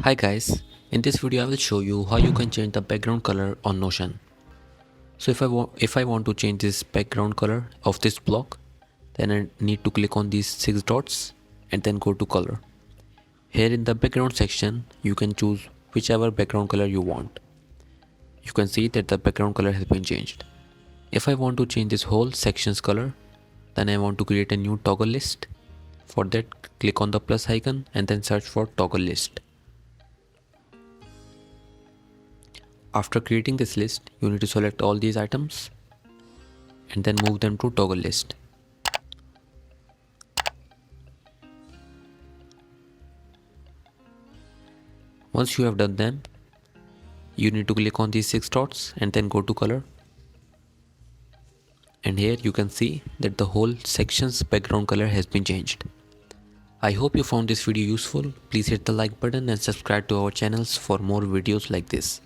Hi guys, in this video I will show you how you can change the background color on Notion. So if I want to change this background color of this block, then I need to click on these 6 dots and then go to color. Here in the background section, you can choose whichever background color you want. You can see that the background color has been changed. If I want to change this whole section's color, then I want to create a new toggle list. For that, click on the plus icon and then search for toggle list. After creating this list, you need to select all these items and then move them to toggle list. Once you have done them, you need to click on these 6 dots and then go to color. And here you can see that the whole section's background color has been changed. I hope you found this video useful. Please hit the like button and subscribe to our channels for more videos like this.